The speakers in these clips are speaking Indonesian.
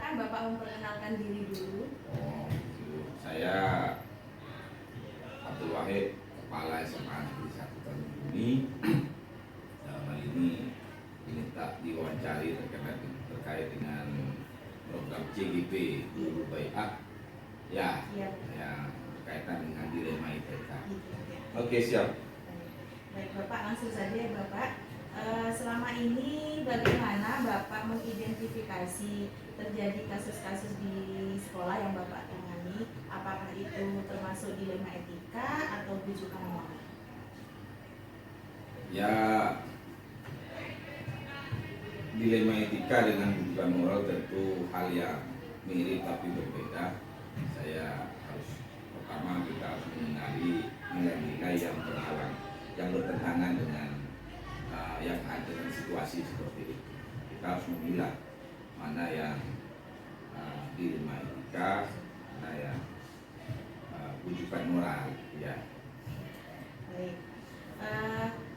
silakan Bapak memperkenalkan diri dulu. Saya Abdul Wahid, Kepala SMA Negeri 1 Tanjung Bumi. Dalam hal ini diminta diwawancari terkait dengan program CGP Guru Bai'ah ya, yang berkaitan dengan dilema ITK. Oke, siap. Baik Bapak, langsung saja ya Bapak. Selama ini bagaimana Bapak mengidentifikasi terjadi kasus-kasus di sekolah yang Bapak tangani? Apakah itu termasuk dilema etika atau bujukan moral? Ya, dilema etika dengan bujukan moral tentu hal yang mirip tapi berbeda. Saya harus pertama kita harus mengenali nilai-nilai yang berhalang, yang bertentangan dengan yang ada dengan situasi seperti itu. Kita harus memilah mana yang dilema etika, mana yang bujukan moral. Ya. Baik.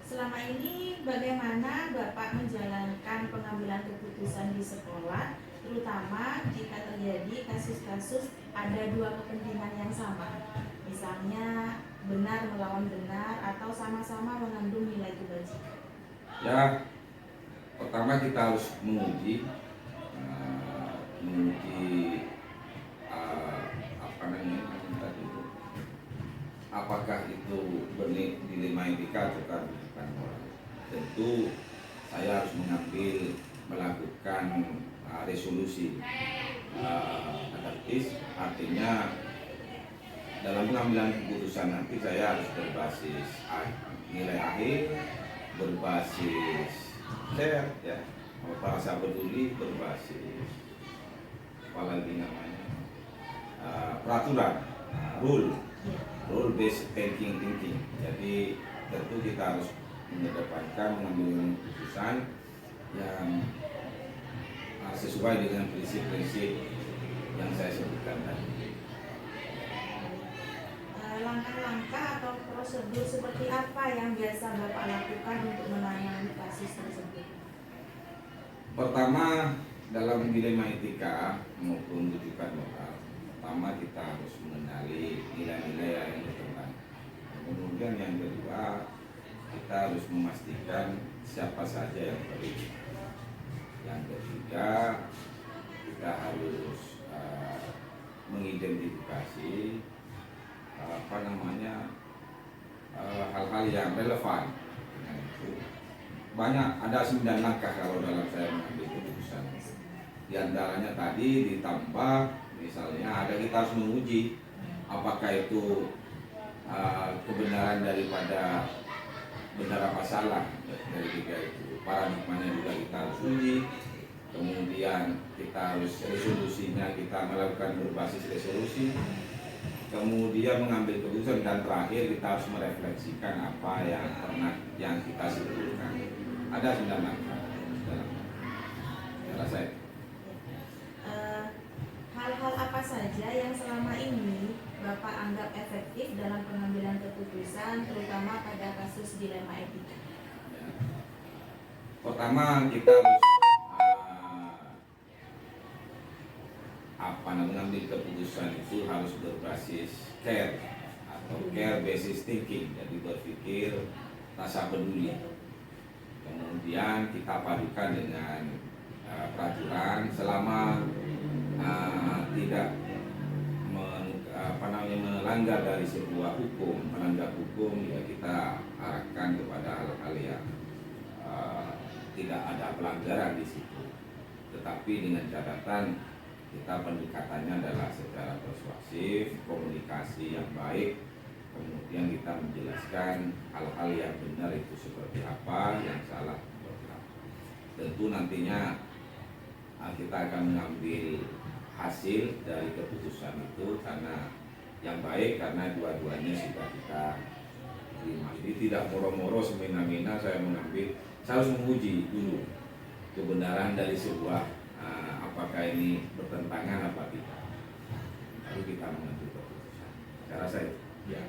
Selama ini bagaimana Bapak menjalankan pengambilan keputusan di sekolah, terutama jika terjadi kasus-kasus ada dua kepentingan yang sama, misalnya benar melawan benar atau sama-sama mengandung nilai kebajikan? Ya, pertama kita harus menguji apa namanya tadi, apakah itu dilema etika atau bukan moral. Tentu saya harus melakukan resolusi adaptif, artinya dalam pengambilan keputusan nanti saya harus berbasis nilai akhir, berbasis fair, ya, rasa peduli, berbasis apalagi namanya peraturan, rule based thinking. Jadi tentu kita harus mengedepankan mengambil keputusan yang sesuai dengan prinsip-prinsip yang saya sebutkan tadi. Langkah-langkah atau prosedur seperti apa yang biasa Bapak lakukan untuk menangani kasus tersebut? Pertama, dalam dilema etika maupun bujukan moral, pertama kita harus mengenali nilai-nilai yang bertentangan. Kemudian yang kedua, kita harus memastikan siapa saja yang terlibat. Yang ketiga, kita harus mengidentifikasi hal-hal yang relevan. Nah, itu banyak, ada 9 langkah kalau dalam saya mengambil keputusan. Di antaranya tadi ditambah misalnya ada kita harus menguji apakah itu kebenaran daripada benar apa salah dari tiga itu. Paradigmanya juga kita harus uji. Kemudian kita harus resolusinya kita melakukan berbasis resolusi. Kemudian mengambil keputusan dan terakhir kita harus merefleksikan apa yang kita sebutkan. Ada 9 langkah dalam saya. Hal-hal apa saja yang selama ini Bapak anggap efektif dalam pengambilan keputusan, terutama pada kasus dilema etika? Ya. Pertama kita harus mengambil keputusan itu harus berbasis care atau care basis thinking, jadi berpikir rasa peduli. Kemudian kita padukan dengan peraturan selama tidak melanggar dari sebuah hukum, melanggar hukum ya kita arahkan kepada hal-hal yang tidak ada pelanggaran di situ. Tetapi dengan catatan kita pendekatannya adalah secara persuasif, komunikasi yang baik, kemudian kita menjelaskan hal-hal yang benar itu seperti apa, yang salah seperti apa. Tentu nantinya kita akan mengambil hasil dari keputusan itu karena yang baik, karena dua-duanya sudah kita terima. Jadi tidak moro-moro semena-mena saya harus menguji dulu kebenaran dari sebuah apakah ini bertentangan apa tidak, lalu kita mengambil keputusan. Saya rasa itu. Ya.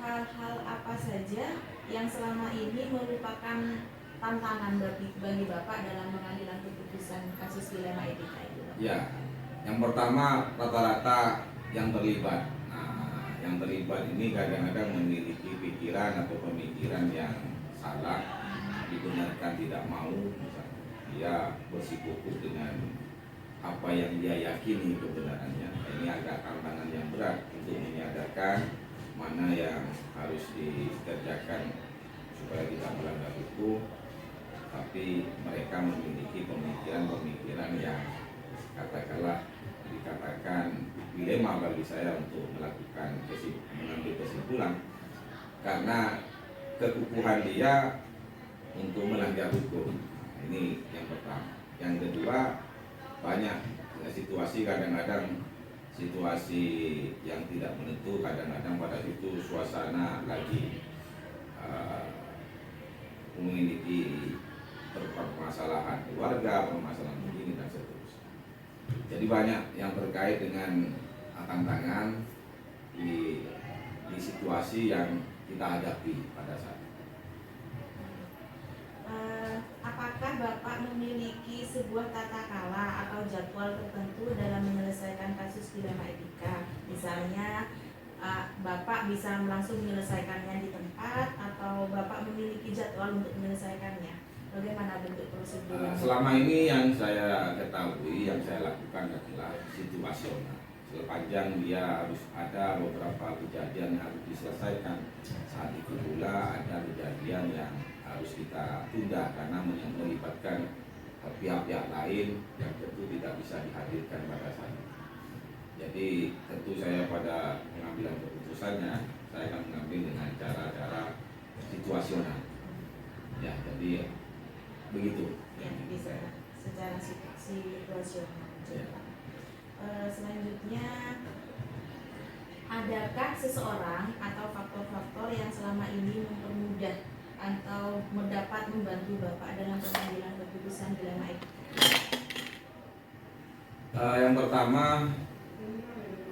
Hal-hal apa saja yang selama ini merupakan tantangan bagi Bapak dalam pengambilan keputusan kasus kasus dilema etika itu? Ya, yang pertama rata-rata yang terlibat. Nah, yang terlibat ini kadang-kadang memiliki pikiran atau pemikiran yang salah, dibenarkan tidak mau, misalnya dia bersikukuh dengan apa yang dia yakini kebenarannya. Ini agak tantangan yang berat untuk menyadarkan mana yang harus dikerjakan supaya tidak melanggar hukum, tapi mereka memiliki pemikiran-pemikiran yang katakanlah dikatakan dilema bagi saya untuk mengambil kesimpulan karena kekukuhan dia untuk melanggar hukum. Ini yang pertama. Yang kedua, banyak situasi kadang-kadang situasi yang tidak menentu, kadang-kadang pada itu suasana lagi memiliki permasalahan keluarga, permasalahan begini dan seterusnya. Jadi banyak yang terkait dengan tantangan di situasi yang kita hadapi pada saat itu. Apakah Bapak memiliki sebuah tata kala atau jadwal tertentu dalam menyelesaikan kasus dilema etika? Misalnya Bapak bisa langsung menyelesaikannya di tempat atau Bapak memiliki jadwal untuk menyelesaikannya? Bagaimana bentuk prosedur? Selama ini yang saya ketahui, yang saya lakukan adalah situasional. Sepanjang dia harus ada beberapa kejadian yang harus diselesaikan, saat itu pula ada kejadian yang harus kita tunda karena melibatkan pihak-pihak lain yang tentu tidak bisa dihadirkan pada saat itu. Jadi tentu saya pada pengambilan keputusannya saya akan mengambil dengan cara-cara situasional. Ya, jadi begitu. Ya, bisa secara situasional. Ya. Selanjutnya, adakah seseorang atau faktor-faktor yang selama ini mempermudah atau mendapat membantu Bapak dalam pengambilan keputusan dilema etika? Yang pertama,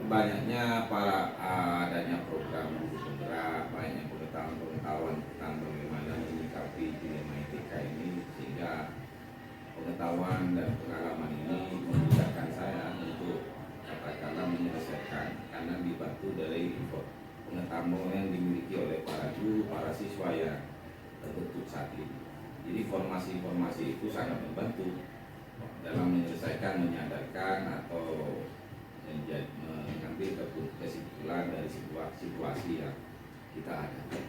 banyaknya adanya program guru penggerak, banyak pengetahuan tentang bagaimana menyikapi dilema etika ini, sehingga pengetahuan dan pengalaman ini memudahkan saya untuk katakanlah menyelesaikan karena dibantu dari pengetahuan yang dimiliki oleh para guru, para siswa yang terbentuk saat ini. Jadi informasi-informasi itu sangat membantu dalam menyelesaikan, menyadarkan atau mengambil kesimpulan dari sebuah situasi yang kita hadapi.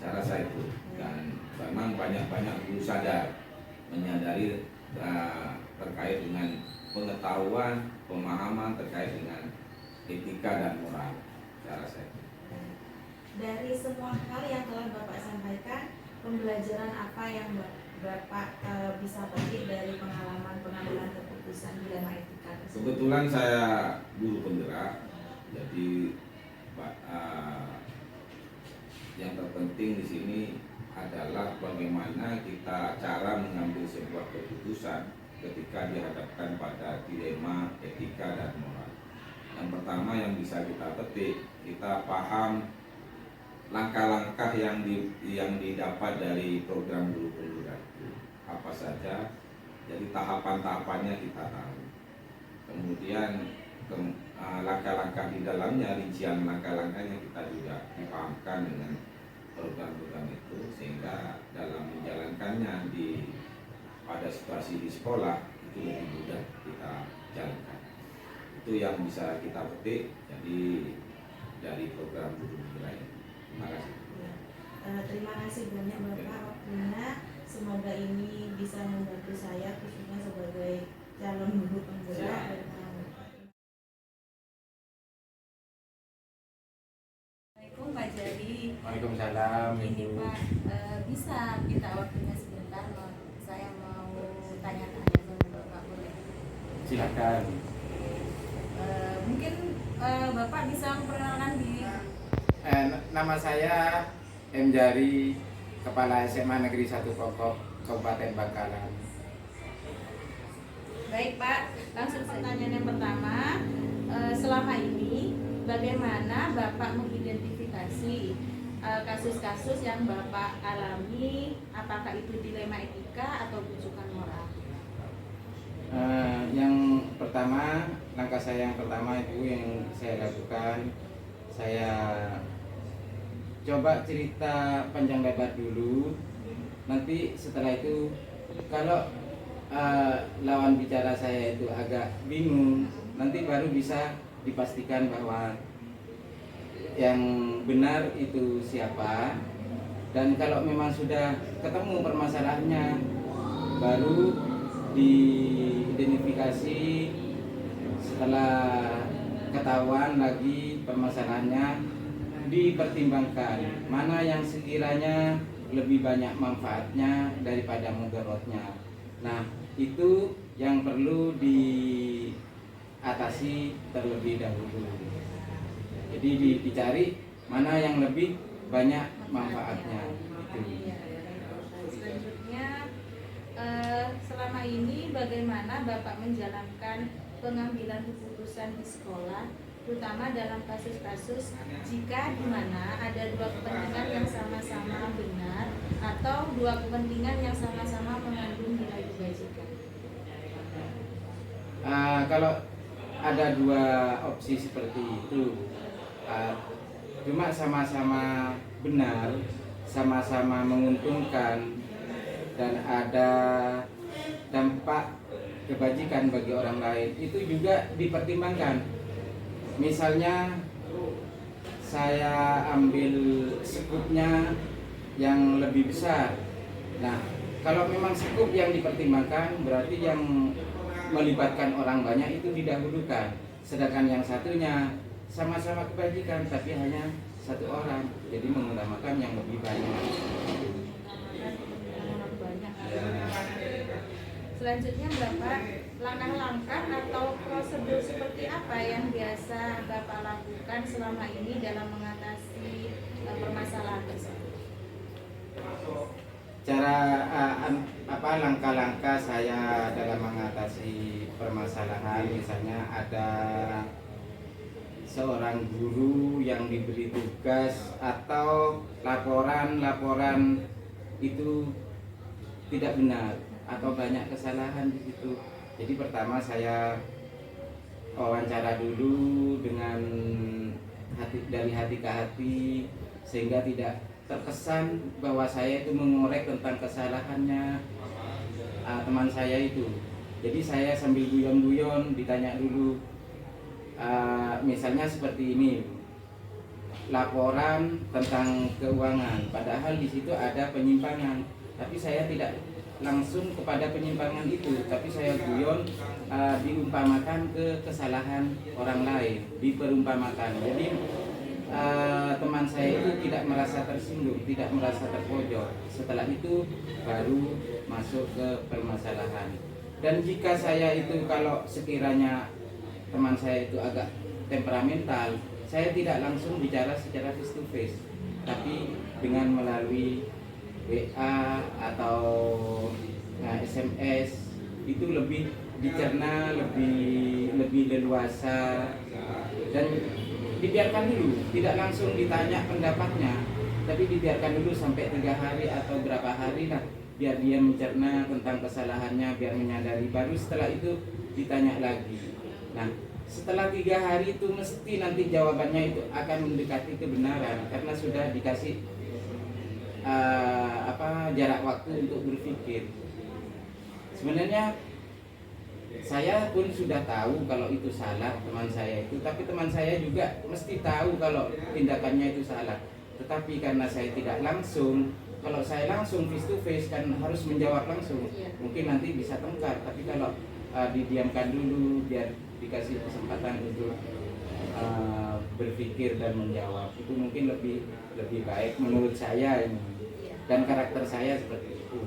Cara saya itu, dan memang banyak guru sadar menyadari terkait dengan pengetahuan, pemahaman terkait dengan etika dan moral. Cara saya itu. Dari semua hal yang telah Bapak sampaikan, pembelajaran apa yang Bapak bisa petik dari pengalaman pengambilan keputusan dilema etika tersebut? Kebetulan saya guru penggerak, jadi yang terpenting di sini adalah bagaimana kita cara mengambil sebuah keputusan ketika dihadapkan pada dilema etika dan moral. Yang pertama yang bisa kita petik, kita paham langkah-langkah yang didapat dari program guru penggerak itu apa saja. Jadi tahapan-tahapannya kita tahu. Kemudian langkah-langkah di dalamnya, rincian langkah-langkahnya kita juga dipahamkan dengan program-program itu, sehingga dalam menjalankannya pada situasi di sekolah itu lebih mudah kita jalankan. Itu yang bisa kita petik jadi dari program guru penggerak ini. Terima kasih. Terima kasih banyak Bapak waktunya. Semoga ini bisa membantu saya khususnya sebagai calon guru penggerak. Assalamualaikum Pak Jadi. Waalaikumsalam. Ini Pak, bisa minta waktunya sebentar, saya mau tanya-tanya sama Bapak, boleh? Silakan. Mungkin Bapak bisa memperkenalkan diri. Nama saya M. Jari, Kepala SMA Negeri 1 Pokok, Kabupaten Bangkalan. Baik Pak, langsung pertanyaan yang pertama. Selama ini bagaimana Bapak mengidentifikasi kasus-kasus yang Bapak alami, apakah itu dilema etika atau bujukan moral? langkah saya yang pertama itu yang saya lakukan, saya coba cerita panjang lebar dulu. Nanti setelah itu kalau lawan bicara saya itu agak bingung, nanti baru bisa dipastikan bahwa yang benar itu siapa. Dan kalau memang sudah ketemu permasalahannya, baru diidentifikasi. Setelah ketahuan lagi permasalahannya, dipertimbangkan mana yang sekiranya lebih banyak manfaatnya daripada mudaratnya. Nah, itu yang perlu diatasi terlebih dahulu. Jadi dicari mana yang lebih banyak manfaatnya. Itu. Selanjutnya, selama ini bagaimana Bapak menjalankan pengambilan keputusan di sekolah, terutama dalam kasus-kasus jika di mana ada dua kepentingan yang sama-sama benar atau dua kepentingan yang sama-sama mengandung nilai kebajikan. Kalau ada dua opsi seperti itu, cuma sama-sama benar, sama-sama menguntungkan, dan ada dampak kebajikan bagi orang lain, itu juga dipertimbangkan. Misalnya saya ambil skupnya yang lebih besar. Nah, kalau memang skup yang dipertimbangkan, berarti yang melibatkan orang banyak itu didahulukan. Sedangkan yang satunya sama-sama kebajikan tapi hanya satu orang, jadi mengutamakan yang lebih banyak. Selanjutnya Bapak, langkah-langkah atau prosedur seperti apa yang biasa Bapak lakukan selama ini dalam mengatasi permasalahan tersebut? Langkah-langkah saya dalam mengatasi permasalahan, misalnya ada seorang guru yang diberi tugas atau laporan itu tidak benar atau banyak kesalahan di situ. Jadi pertama saya wawancara dulu dengan dari hati ke hati, sehingga tidak terkesan bahwa saya itu mengorek tentang kesalahannya teman saya itu. Jadi saya sambil guyon-guyon ditanya dulu, misalnya seperti ini, laporan tentang keuangan, padahal di situ ada penyimpangan, tapi saya tidak langsung kepada penyimpangan itu, tapi saya guyon, diumpamakan ke kesalahan orang lain, diperumpamakan. Jadi teman saya itu tidak merasa tersinggung, tidak merasa terpojok. Setelah itu baru masuk ke permasalahan. Dan jika saya itu, kalau sekiranya teman saya itu agak temperamental, saya tidak langsung bicara secara face to face, tapi dengan melalui WA atau SMS, itu lebih dicerna, lebih leluasa, dan dibiarkan dulu, tidak langsung ditanya pendapatnya, tapi dibiarkan dulu sampai 3 hari atau berapa hari lah, biar dia mencerna tentang kesalahannya, biar menyadari, baru setelah itu ditanya lagi. Nah, setelah 3 hari itu mesti nanti jawabannya itu akan mendekati kebenaran, karena sudah dikasih jarak waktu untuk berpikir. Sebenarnya saya pun sudah tahu kalau itu salah teman saya itu, tapi teman saya juga mesti tahu kalau tindakannya itu salah. Tetapi karena saya tidak langsung, kalau saya langsung face to face kan harus menjawab langsung, mungkin nanti bisa tengkar. Tapi kalau didiamkan dulu, biar dikasih kesempatan untuk berpikir dan menjawab, itu mungkin lebih baik menurut saya ini, dan karakter saya seperti itu.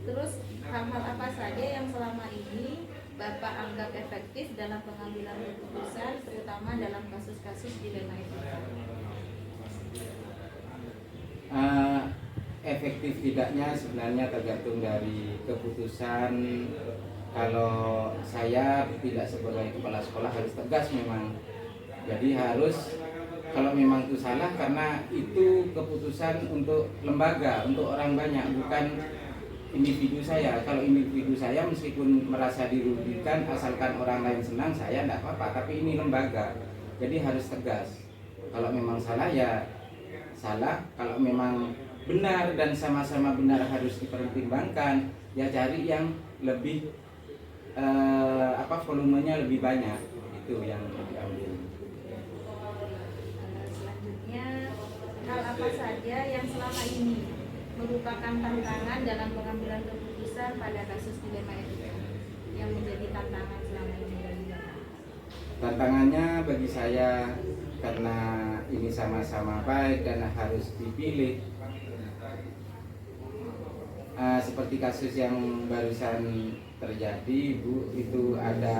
Terus hal-hal apa saja yang selama ini Bapak anggap efektif dalam pengambilan keputusan, terutama dalam kasus-kasus dilema etika? Efektif tidaknya sebenarnya tergantung dari keputusan. Kalau saya tidak sebagai kepala sekolah harus tegas memang. Jadi harus, kalau memang itu salah, karena itu keputusan untuk lembaga, untuk orang banyak, bukan individu saya. Kalau individu saya meskipun merasa dirugikan asalkan orang lain senang, saya tidak apa-apa. Tapi ini lembaga, jadi harus tegas. Kalau memang salah ya salah, kalau memang benar dan sama-sama benar harus dipertimbangkan, ya cari yang lebih volumenya lebih banyak, itu yang diambil. Selanjutnya, hal apa saja yang selama ini merupakan tantangan dalam pengambilan keputusan pada kasus dilema etika yang menjadi tantangan selama ini bagi Bapak? Tantangannya bagi saya karena ini sama-sama baik dan harus dipilih. Seperti kasus yang barusan terjadi, Bu, itu ada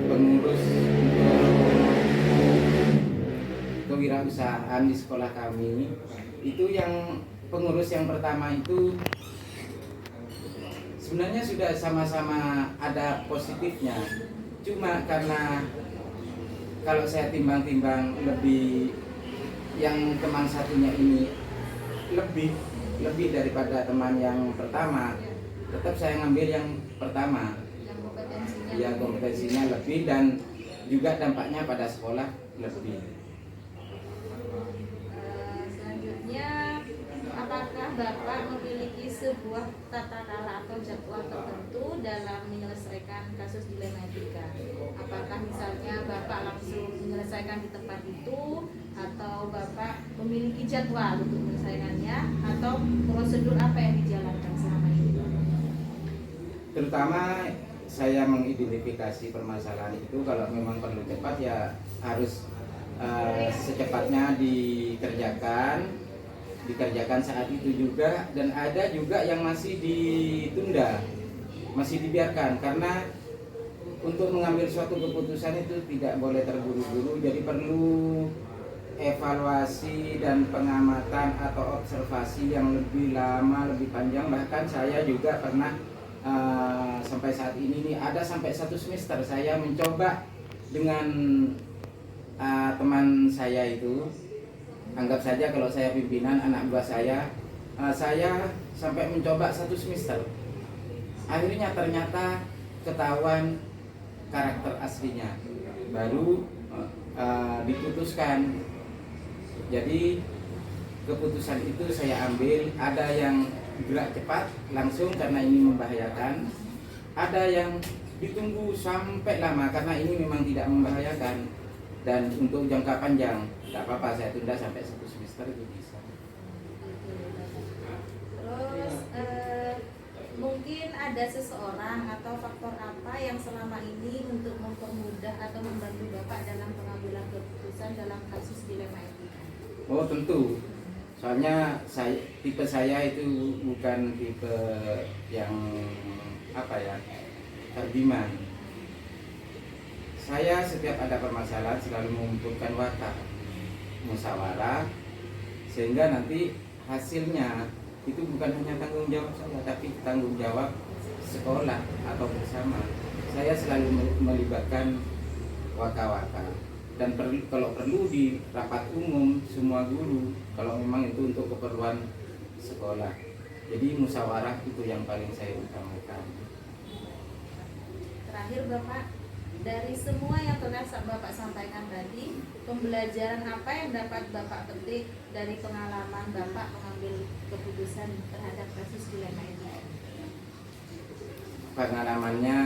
pengurus kewirausahaan di sekolah kami. Itu yang pengurus yang pertama itu sebenarnya sudah sama-sama ada positifnya, cuma karena kalau saya timbang-timbang lebih yang teman satunya ini lebih daripada teman yang pertama, tetap saya ngambil yang pertama. Yang kompetensinya. Ya, kompetensinya lebih dan juga dampaknya pada sekolah lebih. Selanjutnya, apakah Bapak memiliki sebuah tata cara atau jadwal tertentu dalam menyelesaikan kasus dilema etika? Apakah misalnya Bapak langsung menyelesaikan di tempat itu, atau Bapak memiliki jadwal untuk menyelesaikannya, atau prosedur apa yang dijalankan selama ini? Terutama saya mengidentifikasi permasalahan itu, kalau memang perlu cepat ya harus secepatnya dikerjakan saat itu juga, dan ada juga yang masih ditunda, masih dibiarkan karena untuk mengambil suatu keputusan itu tidak boleh terburu-buru, jadi perlu evaluasi dan pengamatan atau observasi yang lebih lama, lebih panjang. Bahkan saya juga pernah sampai saat ini nih, ada sampai 1 semester saya mencoba dengan teman saya itu, anggap saja kalau saya pimpinan anak buah saya sampai mencoba 1 semester. Akhirnya ternyata ketahuan karakter aslinya, baru diputuskan. Jadi keputusan itu saya ambil, ada yang gerak cepat langsung karena ini membahayakan, ada yang ditunggu sampai lama karena ini memang tidak membahayakan, dan untuk jangka panjang tidak apa-apa saya tunda sampai 1 semester itu bisa. Terus mungkin ada seseorang atau faktor apa yang selama ini untuk mempermudah atau membantu Bapak dalam pengambilan keputusan dalam kasus dilema etika? Oh tentu, soalnya tipe saya itu bukan tipe yang terdiman. Saya setiap ada permasalahan selalu mengumpulkan watak, musyawarah, sehingga nanti hasilnya itu bukan hanya tanggung jawab saya, tapi tanggung jawab sekolah atau bersama. Saya selalu melibatkan waka-waka, dan kalau perlu di rapat umum semua guru, kalau memang itu untuk keperluan sekolah. Jadi musyawarah itu yang paling saya utamakan. Terakhir Bapak, dari semua yang telah Bapak sampaikan tadi, pembelajaran apa yang dapat Bapak petik dari pengalaman Bapak mengambil keputusan terhadap kasus dilema etika? Pengalamannya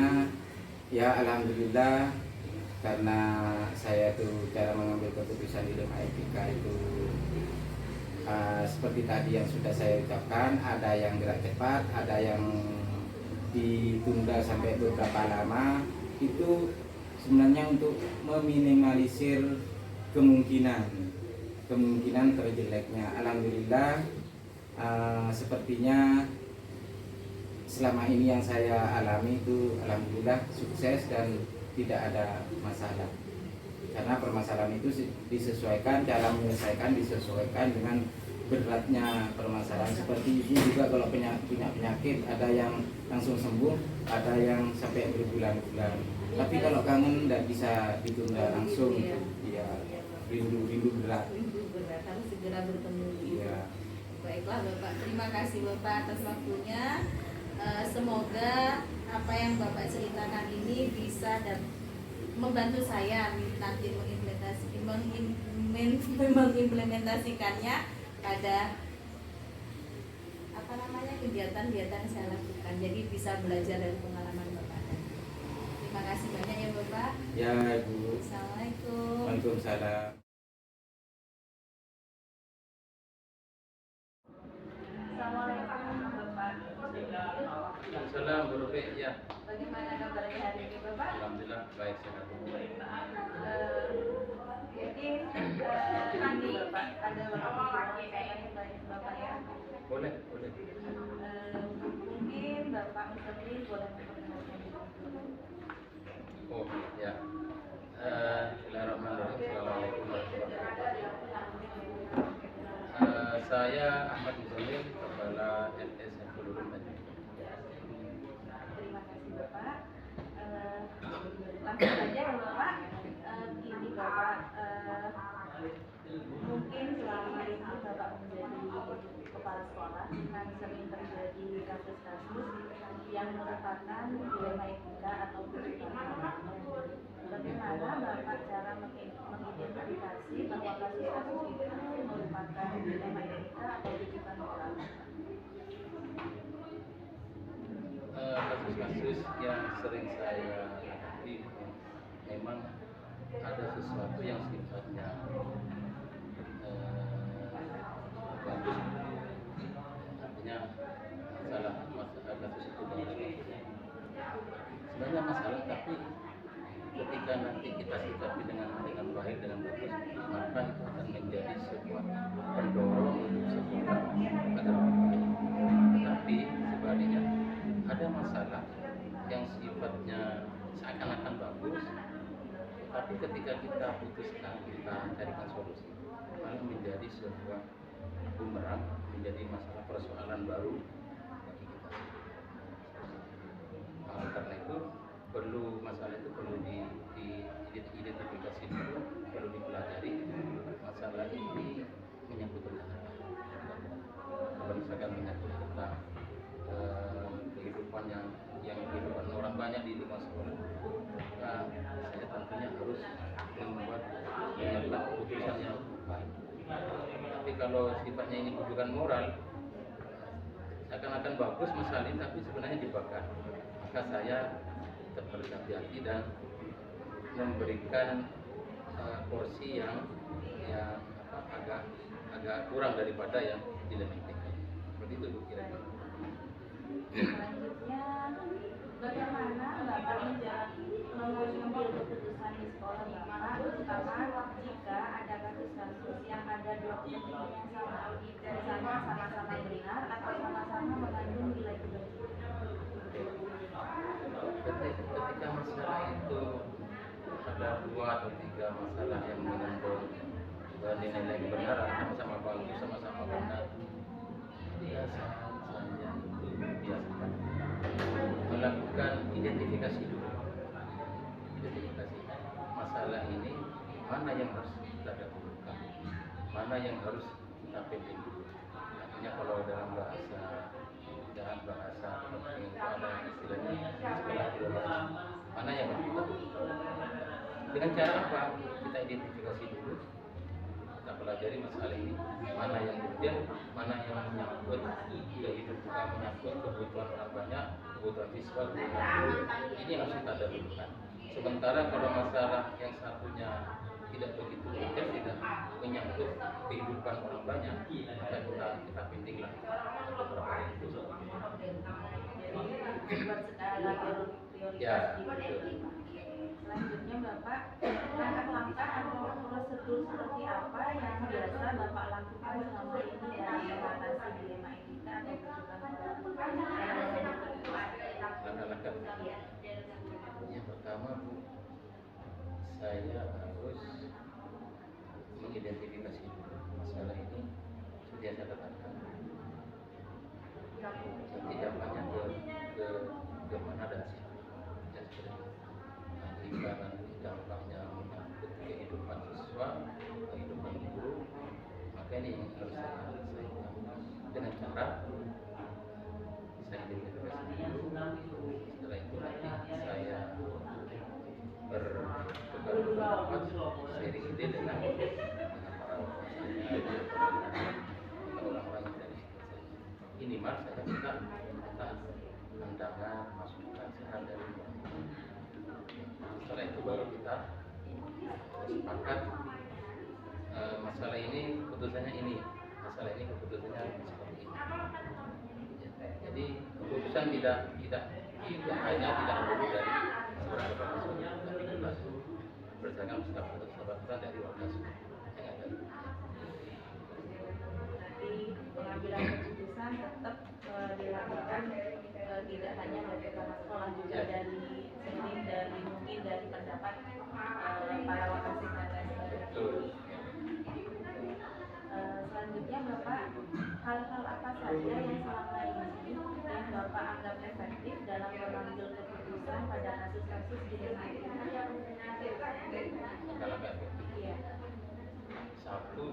ya alhamdulillah, karena saya tuh cara mengambil keputusan dilema etika itu seperti tadi yang sudah saya ucapkan, ada yang gerak cepat, ada yang ditunda sampai beberapa lama. Itu sebenarnya untuk meminimalisir kemungkinan terjeleknya. Alhamdulillah, sepertinya selama ini yang saya alami itu alhamdulillah sukses dan tidak ada masalah. Karena permasalahan itu disesuaikan, cara menyelesaikan disesuaikan dengan beratnya permasalahan. Seperti ibu juga kalau punya penyakit, ada yang langsung sembuh, ada yang sampai berbulan-bulan. Tapi kalau kangen tidak bisa ditunda langsung, ya rindu berat. Rindu berat, harus segera bertemu. Ya. Baiklah Bapak, terima kasih Bapak atas waktunya. Semoga apa yang Bapak ceritakan ini bisa membantu saya nanti mengimplementasikannya pada kegiatan-kegiatan yang saya lakukan. Jadi bisa belajar dari pengalaman Bapak. Terima kasih banyak ya Bapak. Ya Ibu. Assalamualaikum. Waalaikumsalam. Assalamualaikum Bapak. Salam Bu Rufi, ya. Bagaimana kabarnya hari ini Bapak? Alhamdulillah baik sehat. Mungkin tadi Bapak ada waktu saya tanya Bapak ya. Boleh, boleh. Mungkin Bapak Mustaqim boleh memperkenalkan diri. Oh, ya. Bismillahirrahmanirrahim. Assalamualaikum warahmatullahi wabarakatuh. Saya Ahmad Muzamil, Kepala LS Saiful Ulum Tanjung. Terima kasih Bapak. Langsung saja ya Bapak. Ini Bapak mungkin selama ini Bapak menjadi kepala sekolah dengan sering terjadi kasus-kasus yang merupakan dilema etika atau kebutuhan. Bagaimana Bapak cara mengidentifikasi bahwa kasus-kasus itu merupakan dilema etika atau kebutuhan moral? Kasus-kasus yang sering saya hadapi memang ada sesuatu yang sifatnya bagus, artinya masalah kasus itu bagus. Sebenarnya masalah, tapi ketika nanti kita sikapi dengan baik, dengan bagus, maka itu akan menjadi sebuah pendorong untuk sebuah agar baik. Tapi sebaliknya ada masalah yang sifatnya seakan-akan bagus, tapi ketika kita putuskan, kita carikan solusi, malah menjadi sebuah bumerang, menjadi masalah persoalan baru bagi kita. Karena itu masalah itu perlu diidentifikasi dulu, perlu dipelajari. Masalah ini menyangkut tentang apa? Kalau misalkan menyangkut tentang kehidupan kehidupan orang banyak di lingkungan sekolah, saya tentunya harus menyiapkan keputusan yang baik. Tapi kalau sifatnya ini kebutuhan moral, seakan-akan bagus masalah ini, tapi sebenarnya dibakar. Maka saya tetap berhati-hati dan memberikan porsi yang agak kurang daripada yang dilemahkan. Seperti itu Bu, kira-kira. Selanjutnya, bagaimana Bapak mengambil keputusan di sekolah Bapak, terutama jika ada kasus-kasus yang ada dua kepentingan yang sama, misalnya sama-sama benar atau sama-sama mengandung nilai-nilai. Ketika masalah itu ada 2 atau 3 masalah yang mengandung nilai kebenaran, sama-sama bagus, sama-sama benar, biasa saja itu biasakan melakukan identifikasi dulu. Identifikasi masalah ini, mana yang harus kita dahulukan, mana yang harus kita pilih dulu. Artinya kalau dalam bahasa itu ada istilahnya sekolah teologi, mana yang harus kita dahulukan. Dengan cara apa? Kita identifikasi dulu, kita pelajari masalah ini, mana yang urgent, mana yang menyangkut kehidupan, menyangkut kebutuhan orang banyak, kebutuhan siswa, ini harus kita dahulukan. Sementara kalau masalah yang satunya tidak begitu urgent, tidak menyangkut kehidupan orang banyak, maka kita pentinglah beberapa itu. Buat skala prioritas Ya, di betul. Selanjutnya Bapak, langkah-langkah atau prosedur seperti apa yang biasa Bapak lakukan selama ini dalam mengatasi dilema etika atau kebutuhan Langkah-langkah. Yang pertama Bu, saya harus mengidentifikasi dulu masalah ini. Seperti yang saya katakan, nanti dampaknya ke mana dan siapa. Dan jika nanti dampaknya menyangkut kehidupan siswa, kehidupan guru, maka ini yang harus saya selesaikan. masukan saran dari guru. Setelah itu baru kita sepakat masalah ini keputusannya ini, masalah ini keputusannya seperti ini. Jadi keputusan tidak hanya tidak melulu dari seorang kepala sekolah, tapi jelas berdasarkan kesepakatan dari Wakassu yang ada. Nanti pengambilan keputusan tetap dilakukan tidak hanya dari kepala sekolah, juga dari mungkin dari pendapat para wakasih dan lain sebagainya. Selanjutnya Bapak, hal-hal apa saja yang selama ini yang Bapak anggap efektif dalam mengambil keputusan pada kasus-kasus di dalam Kalau nggak efektif, Iya. satu,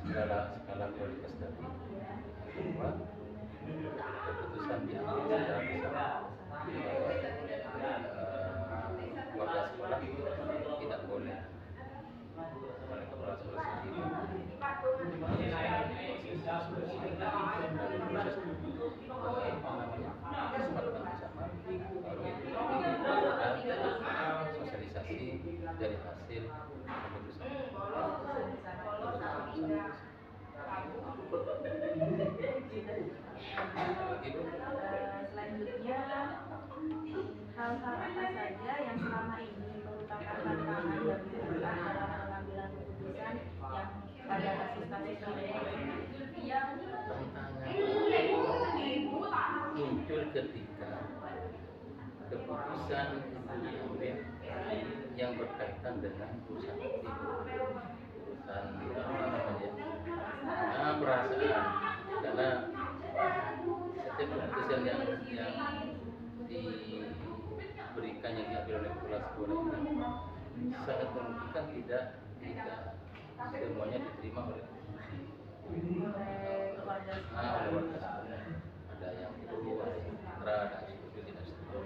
skala prioritas tadi. Yang kedua, keputusan diambil secara bersama. Warga sekolah tidak boleh oleh kepala sekolah sendiri kesepakatan bersama, baru itu ada sosialisasi dari hasil keputusan. Begitu. Selanjutnya, hal-hal apa saja yang selama ini merupakan tantangan bagi Bapak dalam pengambilan keputusan yang pada kasus-kasus ini? Tantangan muncul ketika keputusan itu diambil yang berkaitan dengan urusan perasaan, karena setiap keputusan yang diberikan yang diambil oleh kepala sekolah ini sangat kemungkinan tidak semuanya diterima oleh Warga sekolah. Ada yang setuju, ada yang kontra, ada yang setuju, tidak setuju.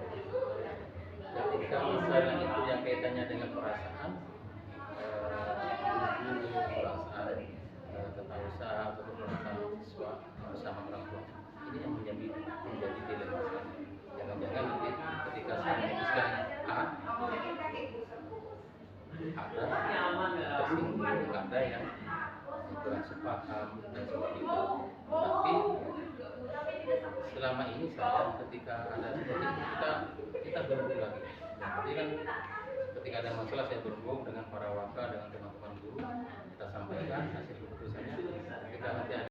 Ketika masalah itu yang kaitannya dengan perasaan, perasaan tentang usaha atau perasaan siswa bersama orang tua, ini yang menjadi dilema. Jangan-jangan nanti ketika saya memutuskan A, ada tersinggung, ada yang kurang sepaham dan seperti itu. Tapi selama ini saya ketika ada seperti itu kita berhubung lagi. Jadi kan ketika ada masalah saya berhubung dengan para waka, dengan teman-teman guru, kita sampaikan hasil keputusannya.